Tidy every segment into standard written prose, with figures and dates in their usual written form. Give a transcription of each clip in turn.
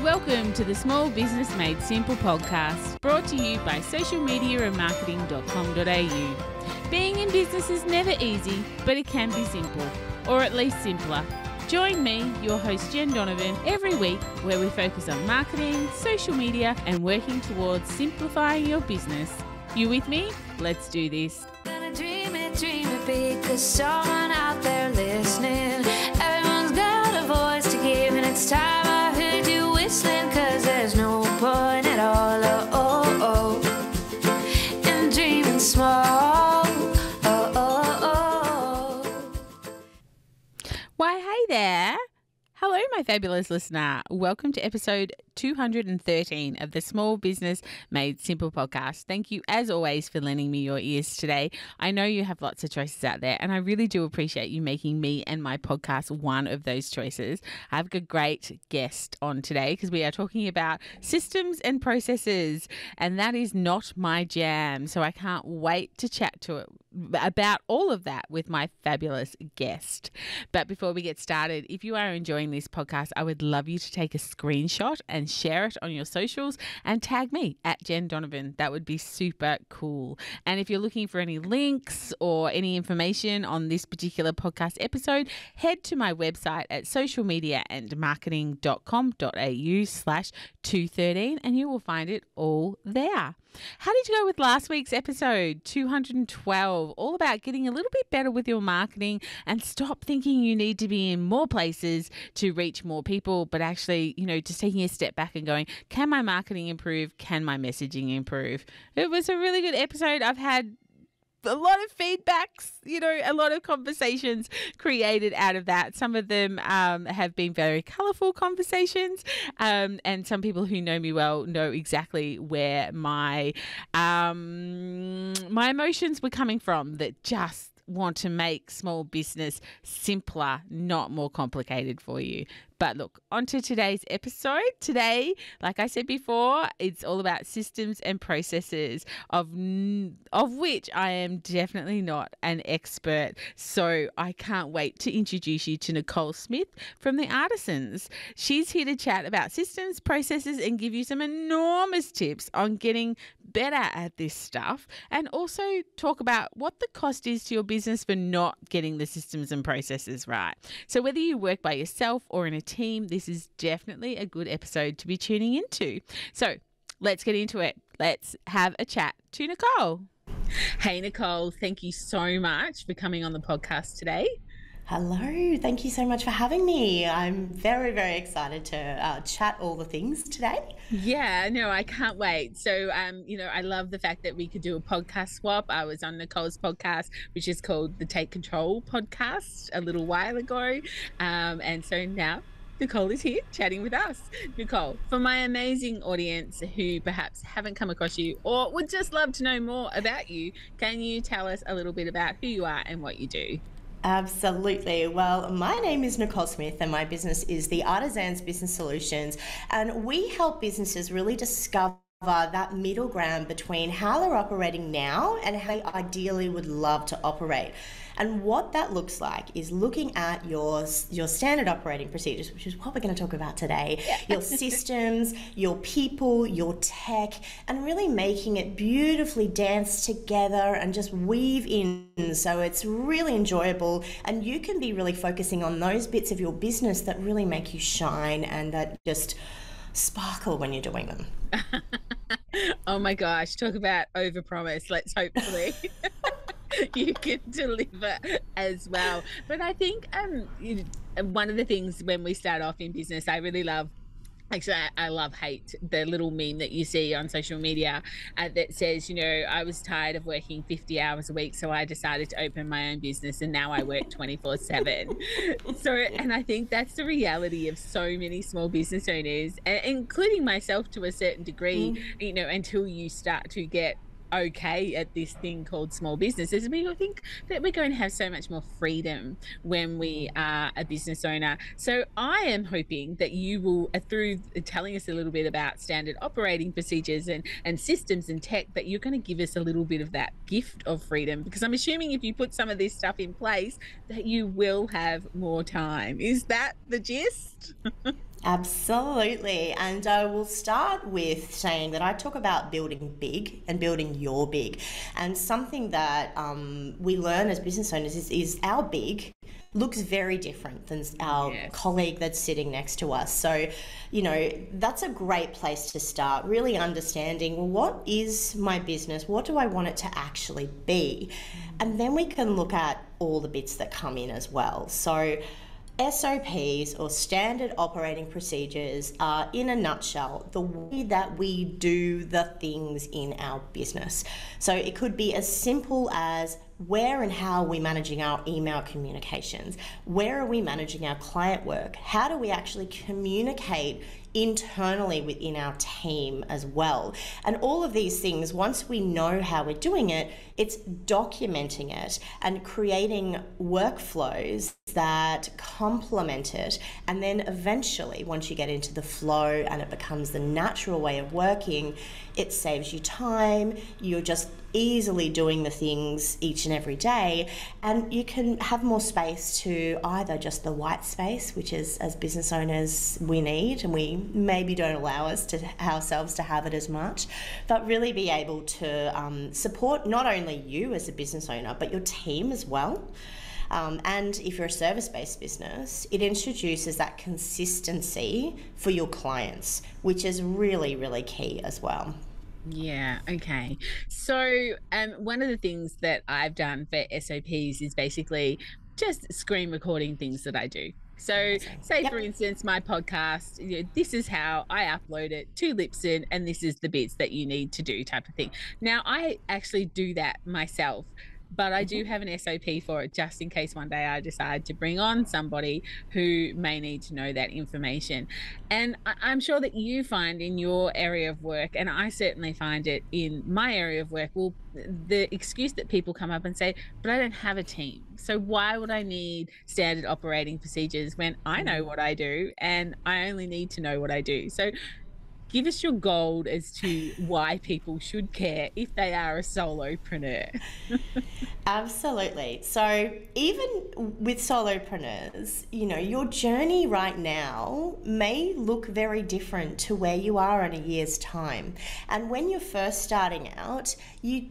Welcome to the Small Business Made Simple podcast, brought to you by socialmediaandmarketing.com.au. Being in business is never easy, but it can be simple, or at least simpler. Join me, your host Jen Donovan, every week where we focus on marketing, social media, and working towards simplifying your business. You with me? Let's do this. Gonna dream it big, 'cause someone out there listening. Everyone's got a voice to give, and it's time I heard you whistling, 'cause there's no point at all, in dreaming small, Why, hey there. Hello, my fabulous listener. Welcome to episode 213 of the Small Business Made Simple podcast. Thank you, as always, for lending me your ears today. I know you have lots of choices out there, and I really do appreciate you making me and my podcast one of those choices. I have a great guest on today because we are talking about systems and processes, and that is not my jam. So I can't wait to chat to it about all of that with my fabulous guest. But before we get started, if you are enjoying this podcast, I would love you to take a screenshot and share it on your socials and tag me at Jen Donovan. That would be super cool. And if you're looking for any links or any information on this particular podcast episode, head to my website at socialmediaandmarketing.com.au/213 and you will find it all there. How did you go with last week's episode, 212, all about getting a little bit better with your marketing and stop thinking you need to be in more places to reach more people, but actually, just taking a step back and going, can my marketing improve? Can my messaging improve? It was a really good episode. I've had a lot of feedbacks, a lot of conversations created out of that. Some of them have been very colourful conversations, and some people who know me well know exactly where my emotions were coming from, that just want to make small business simpler, not more complicated for you. But look, on to today's episode. Today, like I said before, it's all about systems and processes, of which I am definitely not an expert. So I can't wait to introduce you to Nicole Smith from The Artisans. She's here to chat about systems, processes, and give you some enormous tips on getting better at this stuff, and also talk about what the cost is to your business for not getting the systems and processes right. So whether you work by yourself or in a team, this is definitely a good episode to be tuning into. So let's get into it. Let's have a chat to Nicole. Hey, Nicole, thank you so much for coming on the podcast today. Hello, thank you so much for having me. I'm very, very excited to chat all the things today. Yeah, no, I can't wait. So, I love the fact that we could do a podcast swap. I was on Nicole's podcast, which is called the Take Control podcast, a little while ago. And so now Nicole is here chatting with us. Nicole, for my amazing audience who perhaps haven't come across you or would just love to know more about you, can you tell us a little bit about who you are and what you do? Absolutely. Well, my name is Nicole Smith and my business is The Artisans Business Solutions, and we help businesses really discover that middle ground between how they're operating now and how they ideally would love to operate. And what that looks like is looking at your standard operating procedures, which is what we're going to talk about today, your systems, your people, your tech, and really making it beautifully dance together and just weave in so it's really enjoyable, and you can be really focusing on those bits of your business that really make you shine and that just sparkle when you're doing them. Oh my gosh, talk about overpromise. Let's hopefully you can deliver as well. But I think one of the things when we start off in business, I really love, actually, I love hate the little meme that you see on social media that says, I was tired of working 50 hours a week, so I decided to open my own business, and now I work 24/7. So, and I think that's the reality of so many small business owners, including myself to a certain degree, until you start to get okay at this thing called small businesses. We think that we're going to have so much more freedom when we are a business owner. So I am hoping that you will, through telling us a little bit about standard operating procedures and systems and tech, that you're going to give us a little bit of that gift of freedom, because I'm assuming if you put some of this stuff in place that you will have more time. Is that the gist? Absolutely. And I will start with saying that I talk about building big and building your big. And something that we learn as business owners is our big looks very different than our colleague that's sitting next to us. So, that's a great place to start, really understanding, well, what is my business? What do I want it to actually be? And then we can look at all the bits that come in as well. So SOPs, or standard operating procedures, are, in a nutshell, the way that we do the things in our business. So it could be as simple as where and how are we managing our email communications? Where are we managing our client work? How do we actually communicate internally within our team as well? And all of these things, once we know how we're doing it, it's documenting it and creating workflows that complement it. And then eventually, once you get into the flow and it becomes the natural way of working, it saves you time. You're just easily doing the things each and every day, and you can have more space to either just the white space, which is, as business owners, we need, and we maybe don't allow ourselves to have it as much, but really be able to support not only you as a business owner, but your team as well. And if you're a service-based business, it introduces that consistency for your clients, which is really, really key as well. Yeah, okay. So one of the things that I've done for SOPs is basically just screen recording things that I do. So say, for instance, my podcast, this is how I upload it to Libsyn, and this is the bits that you need to do, type of thing. Now, I actually do that myself, but I do have an SOP for it, just in case one day I decide to bring on somebody who may need to know that information. And I'm sure that you find in your area of work, and I certainly find it in my area of work, well, the excuse that people come up and say, but I don't have a team. So why would I need standard operating procedures when I know what I do and I only need to know what I do? So give us your gold as to why people should care if they are a solopreneur. Absolutely. So even with solopreneurs, your journey right now may look very different to where you are in a year's time. And when you're first starting out, you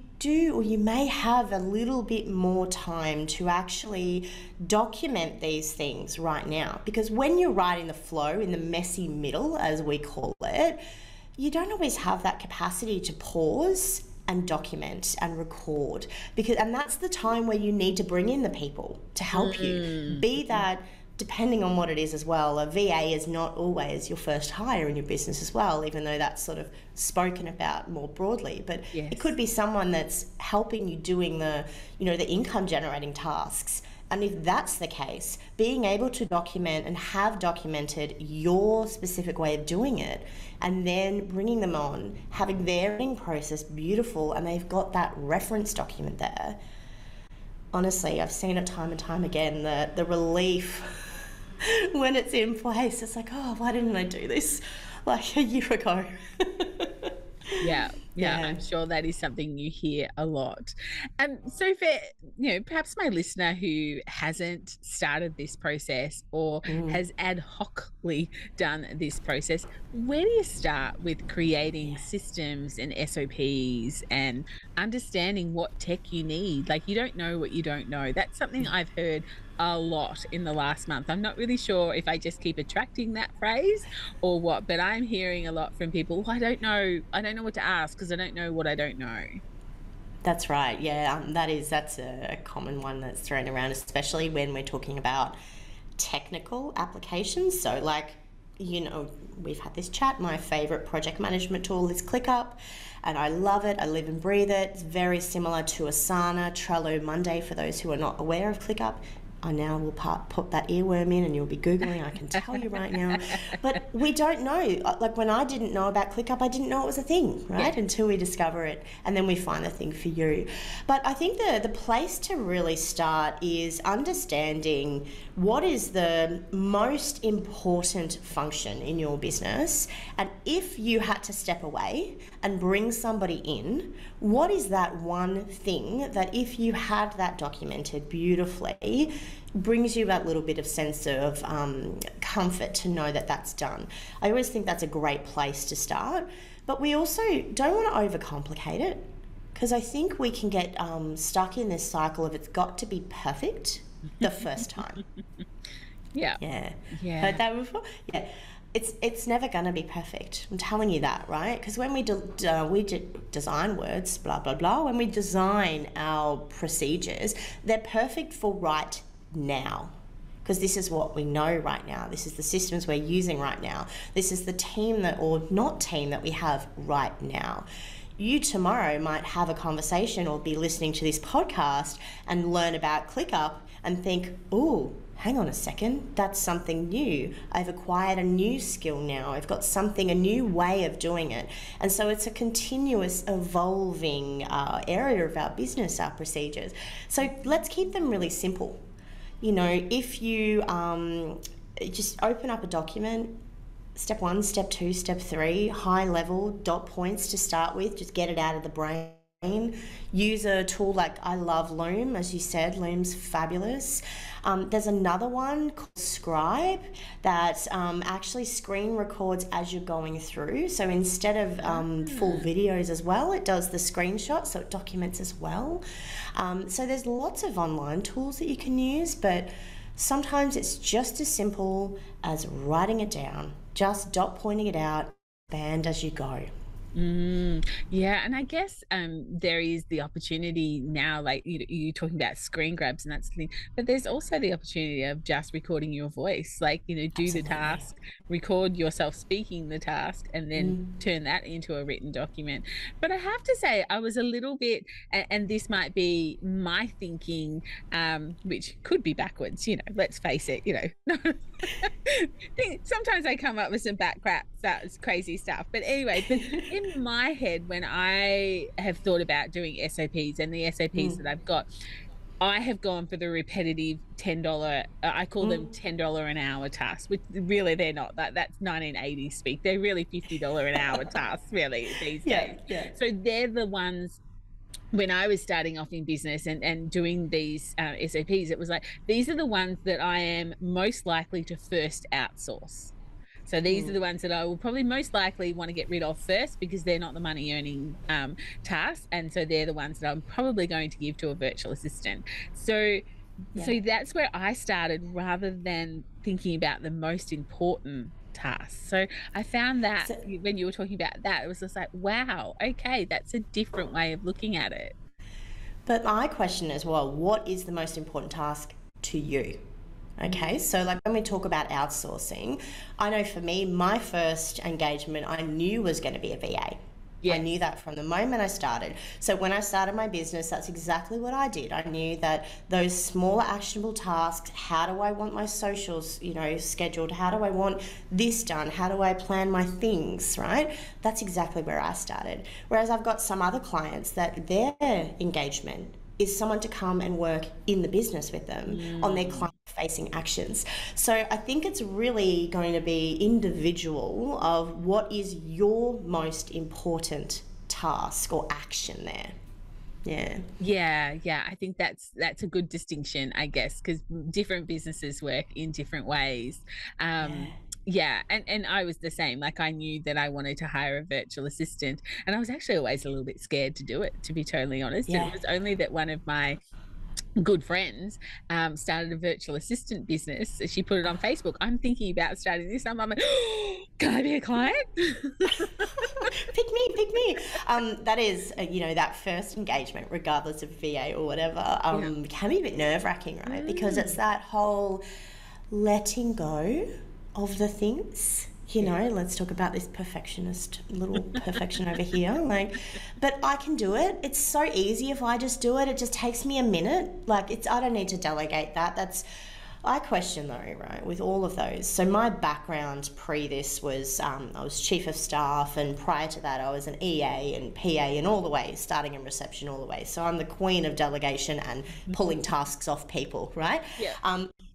may have a little bit more time to actually document these things right now. Because when you're right in the flow, in the messy middle, as we call it, you don't always have that capacity to pause and document and record, and that's the time where you need to bring in the people to help you. Be that, depending on what it is as well, a VA is not always your first hire in your business as well, even though that's sort of spoken about more broadly. But it could be someone that's helping you doing the income generating tasks. And if that's the case, being able to document and have documented your specific way of doing it, and then bringing them on, having their learning process beautiful, and they've got that reference document there. Honestly, I've seen it time and time again, the relief when it's in place. It's like, oh, why didn't I do this like a year ago? Yeah, I'm sure that is something you hear a lot. So for perhaps my listener who hasn't started this process or has ad hocly done this process, where do you start with creating systems and SOPs and understanding what tech you need? Like, you don't know what you don't know. That's something I've heard a lot in the last month. I'm not really sure if I just keep attracting that phrase or what, but I'm hearing a lot from people, I don't know what to ask because I don't know what I don't know. That's right. Yeah, that's a common one that's thrown around, especially when we're talking about technical applications. So we've had this chat. My favorite project management tool is ClickUp, and I love it. I live and breathe it. It's very similar to Asana, Trello, Monday, for those who are not aware of ClickUp. I now will put that earworm in and you'll be Googling, I can tell you right now. But we don't know. Like, when I didn't know about ClickUp, I didn't know it was a thing, right? Yeah. Until we discover it, and then we find the thing for you. But I think the place to really start is understanding what is the most important function in your business, and if you had to step away and bring somebody in, what is that one thing that, if you had that documented beautifully, brings you that little bit of sense of comfort to know that that's done. I always think that's a great place to start, but we also don't want to overcomplicate it, because I think we can get stuck in this cycle of it's got to be perfect the first time. Yeah. Heard that before? Yeah. It's never going to be perfect. I'm telling you that, right? Because when we design words, blah, blah, blah, when we design our procedures, they're perfect for right now. Because this is what we know right now. This is the systems we're using right now. This is the team or not team that we have right now. You tomorrow might have a conversation or be listening to this podcast and learn about ClickUp and think, oh, hang on a second, that's something new. I've acquired a new skill now. I've got a new way of doing it. And so it's a continuous evolving area of our business, our procedures. So let's keep them really simple. You know, if you just open up a document, step 1, step 2, step 3, high level, dot points to start with, just get it out of the brain. Use a tool like, I love Loom, as you said, Loom's fabulous. There's another one called Scribe that actually screen records as you're going through. So instead of full videos as well, it does the screenshot, so it documents as well. So there's lots of online tools that you can use, but sometimes it's just as simple as writing it down, just dot pointing it out, band as you go. Yeah, and I guess there is the opportunity now, like you're talking about screen grabs and that's the thing, but there's also the opportunity of just recording your voice, like, do Absolutely. The task, record yourself speaking the task, and then turn that into a written document. But I have to say, I was a little bit, and this might be my thinking, which could be backwards, let's face it, sometimes I come up with some that's crazy stuff. But anyway, but in my head, when I have thought about doing SOPs and the SOPs that I've got, I have gone for the repetitive $10, I call them $10 an hour tasks, which really they're not. That's 1980s speak. They're really $50 an hour tasks, really, these days. Yeah. So they're the ones. When I was starting off in business and doing these SOPs, it was like, these are the ones that I am most likely to first outsource. So these are the ones that I will probably most likely want to get rid of first, because they're not the money earning tasks. And so they're the ones that I'm probably going to give to a virtual assistant. So that's where I started, rather than thinking about the most important tasks. So I found that when you were talking about that, it was just like, wow, okay, that's a different way of looking at it. But my question as well, what is the most important task to you? Okay, so like when we talk about outsourcing, I know for me, my first engagement I knew was going to be a VA. Yes. I knew that from the moment I started. So when I started my business, that's exactly what I did. I knew that those smaller actionable tasks, how do I want my socials, scheduled? How do I want this done? How do I plan my things, right? That's exactly where I started. Whereas I've got some other clients that their engagement is someone to come and work in the business with them on their client-facing actions. So I think it's really going to be individual of what is your most important task or action there. Yeah. I think that's a good distinction, I guess, because different businesses work in different ways. Yeah, and I was the same. Like, I knew that I wanted to hire a virtual assistant, and I was actually always a little bit scared to do it, to be totally honest. And it was only that one of my good friends started a virtual assistant business. She put it on Facebook. I'm thinking about starting this. I'm like, can I be a client? Pick me. That is, that first engagement, regardless of VA or whatever, can be a bit nerve-wracking, right? Because it's that whole letting go of the things, let's talk about this little perfection over here. But I can do it. It's so easy if I just do it. It just takes me a minute. I don't need to delegate that. I question though, right, with all of those. So my background pre this was, I was chief of staff, and prior to that I was an EA and PA and all the way, starting in reception all the way. So I'm the queen of delegation and pulling tasks off people, right? Yeah.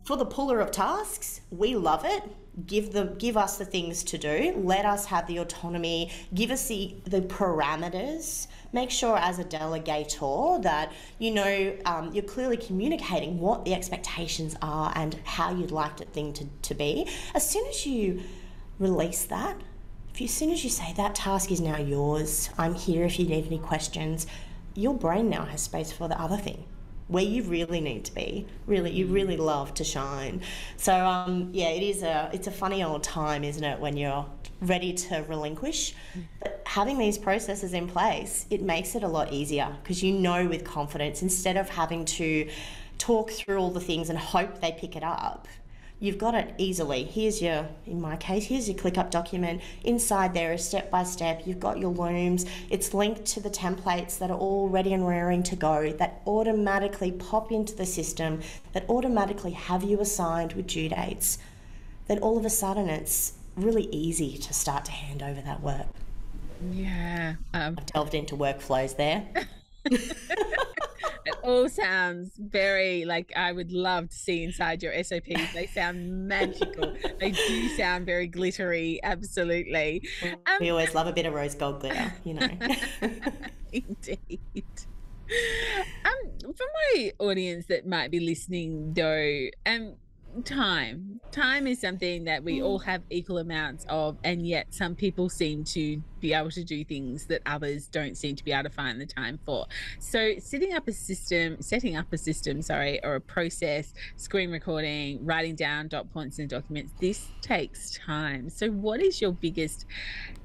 For the puller of tasks, we love it. Give us the things to do. Let us have the autonomy. Give us the parameters. Make sure as a delegator that you're clearly communicating what the expectations are and how you'd like the thing to be. As soon as you release that, as soon as you say that task is now yours, I'm here if you need any questions, your brain now has space for the other thing, where you really need to be, you really love to shine. So it's a funny old time, isn't it, when you're ready to relinquish. But having these processes in place, it makes it a lot easier, because with confidence, instead of having to talk through all the things and hope they pick it up, you've got it easily. In my case, here's your ClickUp document. Inside there is step by step. You've got your looms. It's linked to the templates that are all ready and raring to go, that automatically pop into the system, that automatically have you assigned with due dates. Then all of a sudden it's really easy to start to hand over that work. Yeah. I've delved into workflows there. It all sounds very like I would love to see inside your SOPs. They sound magical. They do sound very glittery. Absolutely. We always love a bit of rose gold glitter, Indeed. For my audience that might be listening though, time is something that we all have equal amounts of, and yet some people seem to be able to do things that others don't seem to be able to find the time for. So setting up a system, or a process, screen recording, writing down dot points and documents, this takes time. So what is your biggest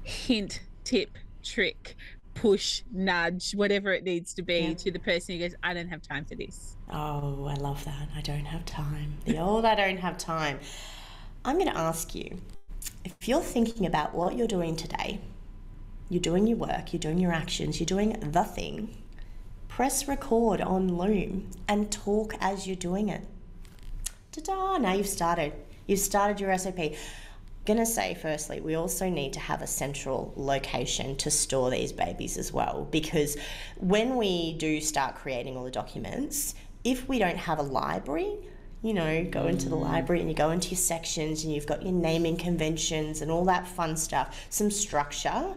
hint, tip, trick, push, nudge, whatever it needs to be, to the person who goes, I don't have time for this? Oh, I love that. I don't have time. The old I don't have time. I'm going to ask you, if you're thinking about what you're doing today, you're doing your work, you're doing your actions, you're doing the thing, press record on Loom and talk as you're doing it. Ta-da! Now you've started. You've started your SOP. Gonna say firstly, we also need to have a central location to store these babies as well, because when we do start creating all the documents, if we don't have a library, go into the library and you go into your sections and you've got your naming conventions and all that fun stuff, some structure,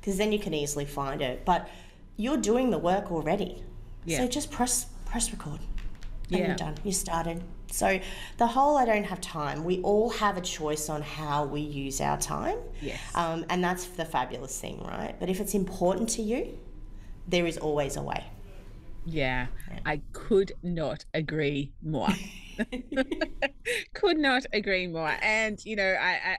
because then you can easily find it. But you're doing the work already. So just press record and you're done. You started. So the whole I don't have time, we all have a choice on how we use our time. Yes. And that's the fabulous thing, right? But if it's important to you, there is always a way. Yeah. I could not agree more. Could not agree more. And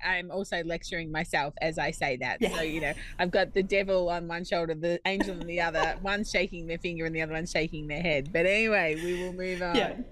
I'm also lecturing myself as I say that. So I've got the devil on one shoulder, the angel on the other, one's shaking their finger and the other one's shaking their head. But anyway, we will move on.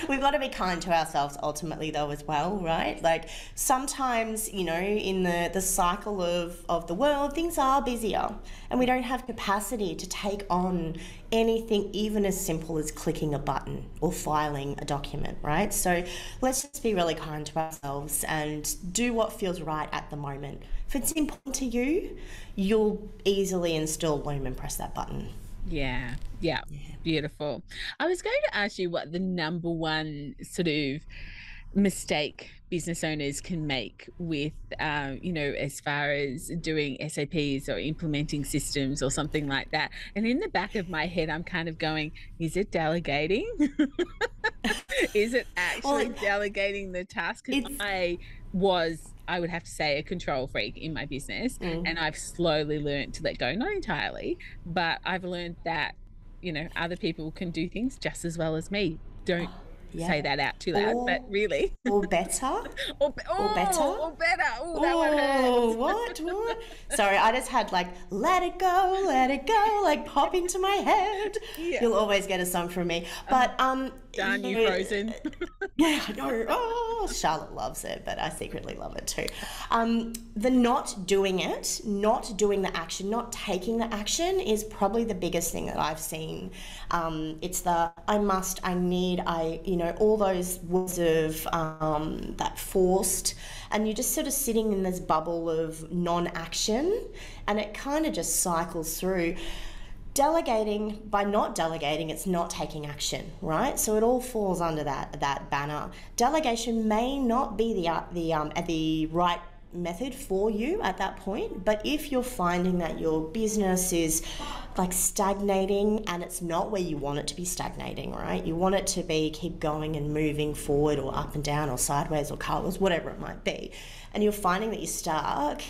We've got to be kind to ourselves ultimately though as well, right? Like sometimes in the cycle of the world, things are busier and we don't have capacity to take on anything even as simple as clicking a button or filing a document, right? So let's just be really kind to ourselves and do what feels right at the moment. If it's important to you, you'll easily install Loom and press that button. Yeah. Beautiful. I was going to ask you what the number one sort of mistake business owners can make with as far as doing SOPs or implementing systems or something like that. And in the back of my head I'm kind of going, is it delegating? Is it actually delegating the task? Because I would have to say a control freak in my business, and I've slowly learned to let go, not entirely, but I've learned that other people can do things just as well as me. Don't say that out too loud, but really. Or better. or better. Oh, that one hurts. What? Sorry, I just had let it go, pop into my head. Yeah. You'll always get a song from me. But darn you, Frozen. Yeah, I know. Oh, Charlotte loves it, but I secretly love it too. The not doing it, not doing the action, not taking the action is probably the biggest thing that I've seen. It's the I must, I need, all those words of that forced, and you're just sort of sitting in this bubble of non-action, and it kind of just cycles through. Delegating, by not delegating, it's not taking action, right? So it all falls under that banner. Delegation may not be the right method for you at that point, but if you're finding that your business is like stagnating and it's not where you want it to be stagnating, right? You want it to be keep going and moving forward, or up and down, or sideways, or cartwheels, whatever it might be, and you're finding that you're stuck,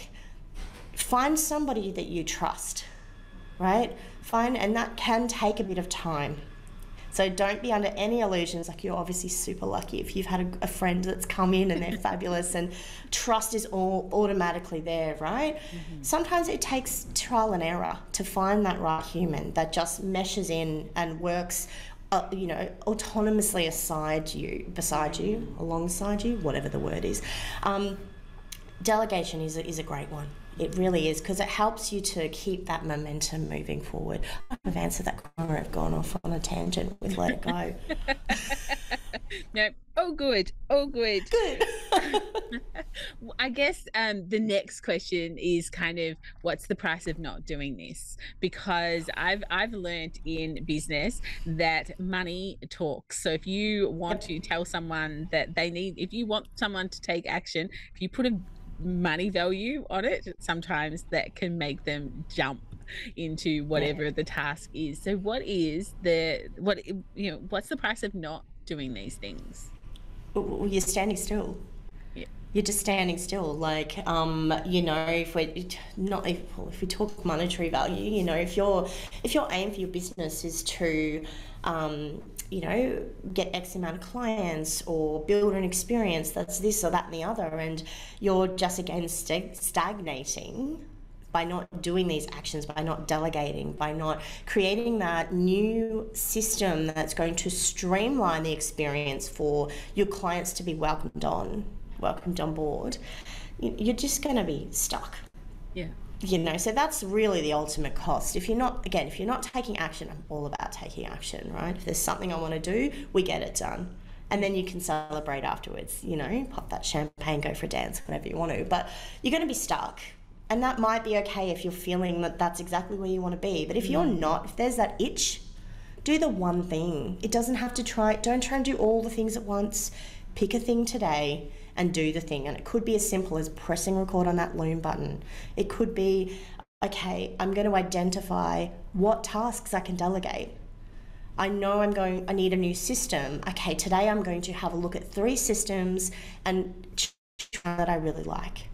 find somebody that you trust, right? And that can take a bit of time. So don't be under any illusions, like you're obviously super lucky if you've had a friend that's come in and they're fabulous and trust is all automatically there, right? Mm-hmm. Sometimes it takes trial and error to find that right human that just meshes in and works, autonomously beside you, alongside you, whatever the word is. Delegation is a great one. It really is, because it helps you to keep that momentum moving forward. I've answered that question. I've gone off on a tangent with let it go. No, all good. Good. I guess the next question is kind of, what's the price of not doing this? Because I've learned in business that money talks. So if you want to tell someone that if you want someone to take action, if you put a money value on it, sometimes that can make them jump into whatever the task is. So what's the price of not doing these things? Well, you're standing still. Yeah. You're just standing still. Like, if we talk monetary value, if your aim for your business is to get X amount of clients or build an experience that's this or that and the other, and you're just again stagnating by not doing these actions, by not delegating, by not creating that new system that's going to streamline the experience for your clients to be welcomed on board, you're just going to be stuck. Yeah. So that's really the ultimate cost. If you're not taking action, I'm all about taking action, right? If there's something I want to do, we get it done. And then you can celebrate afterwards, pop that champagne, go for a dance, whatever you want to. But you're going to be stuck. And that might be okay if you're feeling that that's exactly where you want to be. But if you're not, if there's that itch, do the one thing. It doesn't have to don't try and do all the things at once. Pick a thing today and do the thing. And it could be as simple as pressing record on that Loom button. It could be, okay, I'm going to identify what tasks I can delegate. I know I need a new system. Okay, today I'm going to have a look at 3 systems and try that I really like.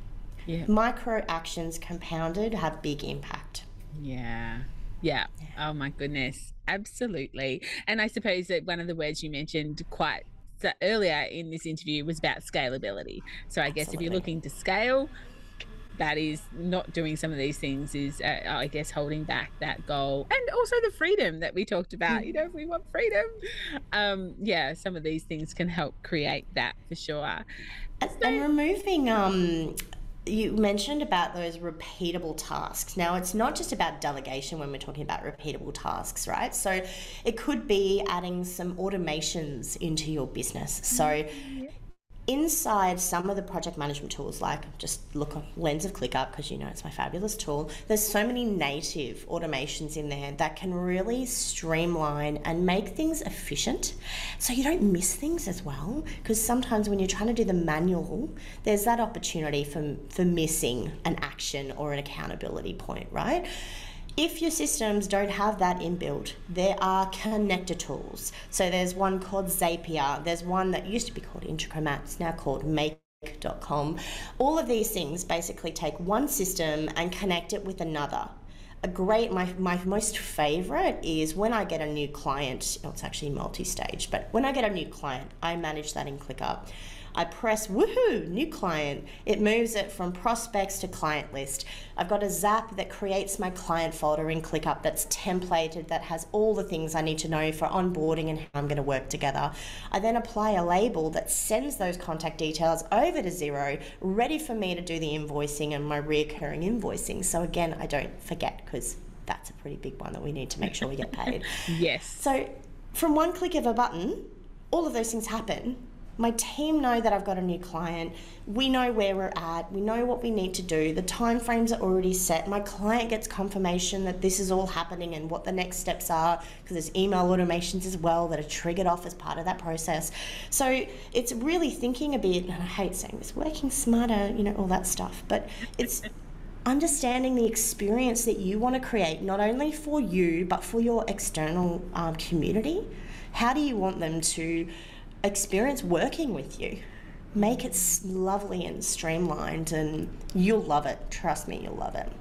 Yeah. Micro actions compounded have big impact. Yeah. Oh my goodness. Absolutely. And I suppose that one of the words you mentioned quite earlier in this interview was about scalability. So I guess if you're looking to scale, that is not doing some of these things is, I guess, holding back that goal. And also the freedom that we talked about, if we want freedom, some of these things can help create that for sure. And removing, you mentioned about those repeatable tasks. Now, it's not just about delegation when we're talking about repeatable tasks, right? So it could be adding some automations into your business. So inside some of the project management tools, like just look on Lens of ClickUp, because it's my fabulous tool, there's so many native automations in there that can really streamline and make things efficient so you don't miss things as well, because sometimes when you're trying to do the manual, there's that opportunity for missing an action or an accountability point, right? If your systems don't have that inbuilt, there are connector tools. So there's one called Zapier. There's one that used to be called Intricromat. It's now called Make.com. All of these things basically take one system and connect it with another. My most favorite is when I get a new client. It's actually multi-stage, but when I get a new client, I manage that in ClickUp. I press woohoo, new client. It moves it from prospects to client list. I've got a Zap that creates my client folder in ClickUp that's templated, that has all the things I need to know for onboarding and how I'm going to work together. I then apply a label that sends those contact details over to Xero, ready for me to do the invoicing and my reoccurring invoicing. So again, I don't forget, because that's a pretty big one that we need to make sure we get paid. Yes. So from one click of a button, all of those things happen. My team know that I've got a new client. We know where we're at. We know what we need to do. The timeframes are already set. My client gets confirmation that this is all happening and what the next steps are, because there's email automations as well that are triggered off as part of that process. So it's really thinking a bit, and I hate saying this, working smarter, you know, all that stuff, but it's understanding the experience that you want to create, not only for you, but for your external community. How do you want them to experience working with you? Make it lovely and streamlined, and you'll love it. Trust me, you'll love it.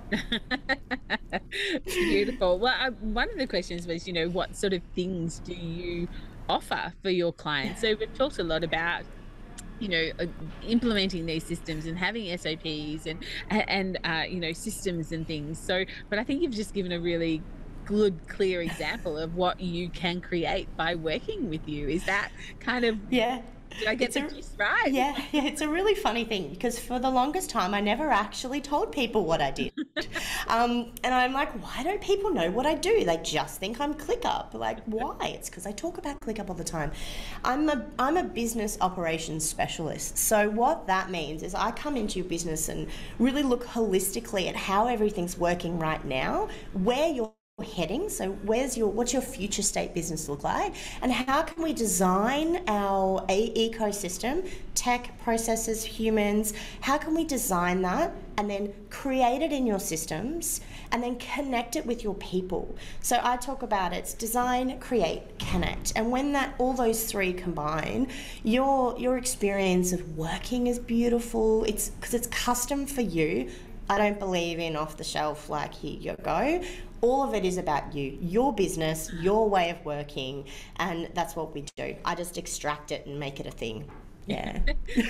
Beautiful. Well, one of the questions was, you know, what sort of things do you offer for your clients? So we've talked a lot about, you know, implementing these systems and having SOPs and you know, systems and things. So, but I think you've just given a really good, clear example of what you can create by working with you. Is that kind of, yeah, did I get the gist right? Yeah, it's a really funny thing, because for the longest time I never actually told people what I did. And I'm like, why don't people know what I do? They just think I'm ClickUp. Like, why? It's because I talk about ClickUp all the time. I'm a business operations specialist. So what that means is I come into your business and really look holistically at how everything's working right now, where you're heading. So what's your future state business look like, and how can we design our ecosystem, tech, processes, humans, how can we design that and then create it in your systems and then connect it with your people? So I talk about it's design, create, connect, and when all those three combine, your experience of working is beautiful. It's because it's custom for you. I don't believe in off the shelf, like, here you go. All of it is about you, your business, your way of working, and that's what we do. I just extract it and make it a thing. Yeah.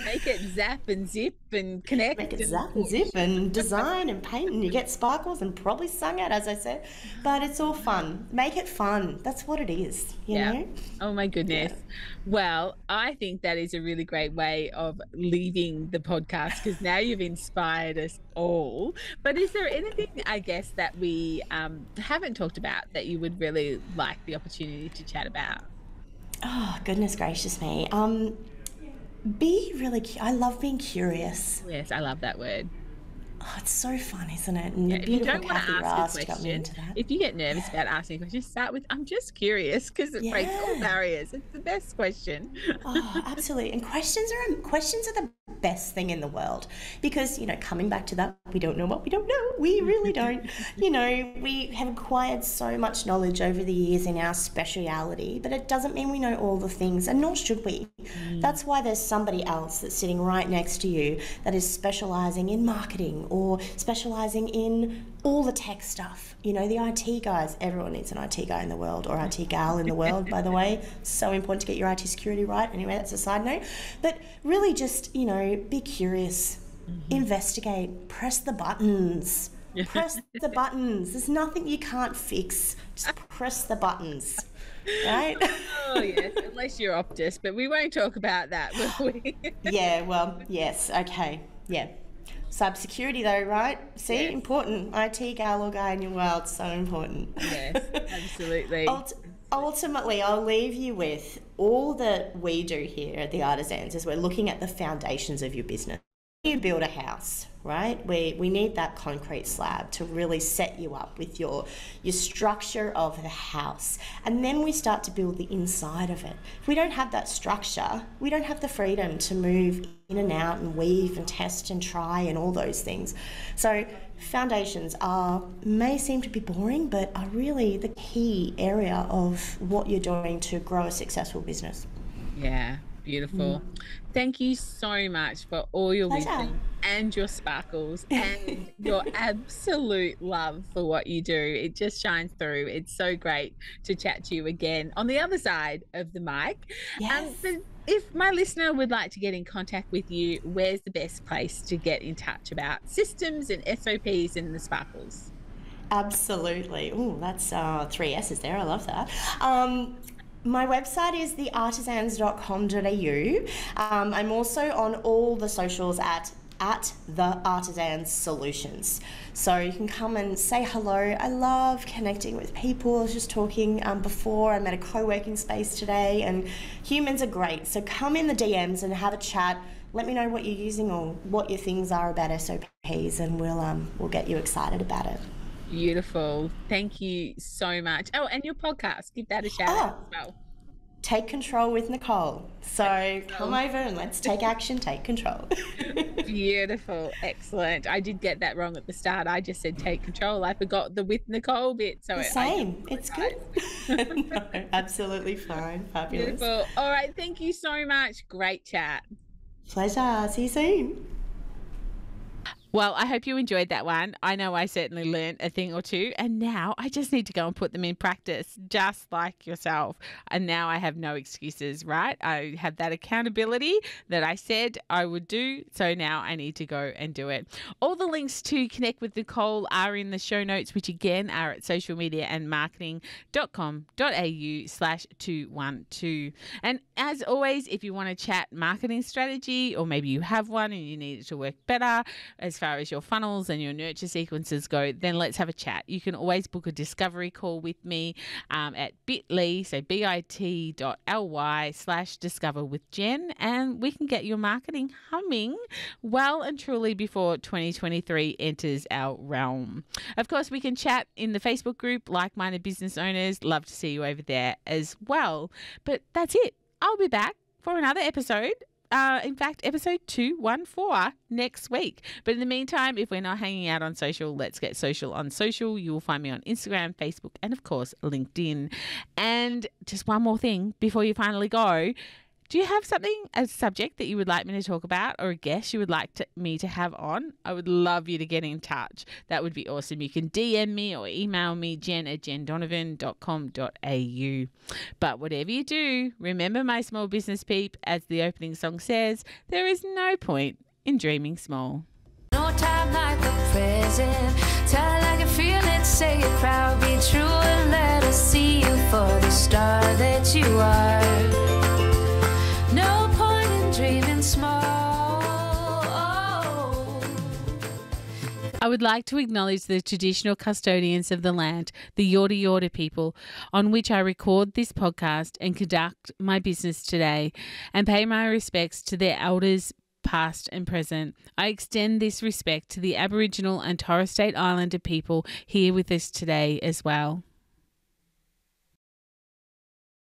Make it zap and zip and connect. Make it zap and zip and design and paint, and you get sparkles and probably sung it, as I said. But it's all fun. Make it fun. That's what it is, you know? Oh my goodness. Yeah. Well, I think that is a really great way of leaving the podcast, because now you've inspired us all. But is there anything, I guess, that we haven't talked about that you would really like the opportunity to chat about? Oh, goodness gracious me. I love being curious. Yes, I love that word. Oh, it's so fun, isn't it? And if you don't want to ask a got me into that. If you get nervous about asking a question, start with, I'm just curious, because it breaks all barriers. It's the best question. Oh, absolutely. And questions are the best thing in the world, because, you know, coming back to that, we don't know what we don't know. We really don't. You know, we have acquired so much knowledge over the years in our speciality, but it doesn't mean we know all the things, and nor should we. That's why there's somebody else that's sitting right next to you that is specializing in marketing or specializing in all the tech stuff. You know, the IT guys, everyone needs an IT guy in the world, or IT gal in the world, by the way. So important to get your IT security right. Anyway, that's a side note. But really just, you know, be curious, investigate, press the buttons. Press the buttons. There's nothing you can't fix. Just press the buttons. Right? Oh, yes, unless you're Optus, but we won't talk about that, will we? Yeah, well, yes, okay, yeah. Cybersecurity though, right? See, yes. Important. IT gal or guy in your world, so important. Yes, absolutely. Ultimately, I'll leave you with all that we do here at the Artisans is we're looking at the foundations of your business. You build a house, right? We need that concrete slab to really set you up with your structure of the house. And then we start to build the inside of it. If we don't have that structure, we don't have the freedom to move in and out and weave and test and try and all those things. So foundations may seem to be boring, but are really the key area of what you're doing to grow a successful business. Yeah. Beautiful. Thank you so much for all your wisdom and your sparkles and your absolute love for what you do. It just shines through. It's so great to chat to you again on the other side of the mic. Yes. But if my listener would like to get in contact with you, where's the best place to get in touch about systems and SOPs and the sparkles? Absolutely. Oh, that's 3 S's there. I love that. My website is theartisans.com.au. I'm also on all the socials at at The Artisans Solutions. So you can come and say hello. I love connecting with people. I was just talking before. I'm at a co-working space today, and humans are great. So come in the DMs and have a chat. Let me know what you're using or what your things are about SOPs, and we'll get you excited about it. Beautiful. Thank you so much. Oh, and your podcast, give that a shout out as well. Take Control with Nicole. So come over and let's take action, take control. Beautiful. Excellent. I did get that wrong at the start. I just said take control. I forgot the with Nicole bit. So same. It's good. No, absolutely fine. Fabulous. Beautiful. All right. Thank you so much. Great chat. Pleasure. See you soon. Well, I hope you enjoyed that one. I know I certainly learned a thing or two, and now I just need to go and put them in practice, just like yourself. And now I have no excuses, right? I have that accountability that I said I would do, so now I need to go and do it. All the links to connect with Nicole are in the show notes, which again are at socialmediaandmarketing.com.au/212. And as always, if you want to chat marketing strategy, or maybe you have one and you need it to work better as far as your funnels and your nurture sequences go, then let's have a chat. You can always book a discovery call with me at bit.ly, so bit.ly/discoverwithjen, and we can get your marketing humming well and truly before 2023 enters our realm. Of course, we can chat in the Facebook group, Like-Minded Business Owners. Love to see you over there as well. But that's it. I'll be back for another episode. In fact, episode 214 next week. But in the meantime, if we're not hanging out on social, let's get social on social. You will find me on Instagram, Facebook, and of course, LinkedIn. And just one more thing before you finally go. Do you have something, a subject that you would like me to talk about, or a guest you would like me to have on? I would love you to get in touch. That would be awesome. You can DM me or email me, jen@jendonovan.com.au. But whatever you do, remember, my small business peep, as the opening song says, there is no point in dreaming small. No time like the present. Tell it like you feel it, say it proud, be true, and let us see you for the star that you are. No point in dreaming small. I would like to acknowledge the traditional custodians of the land, the Yorta Yorta people, on which I record this podcast and conduct my business today, and pay my respects to their elders, past and present. I extend this respect to the Aboriginal and Torres Strait Islander people here with us today as well.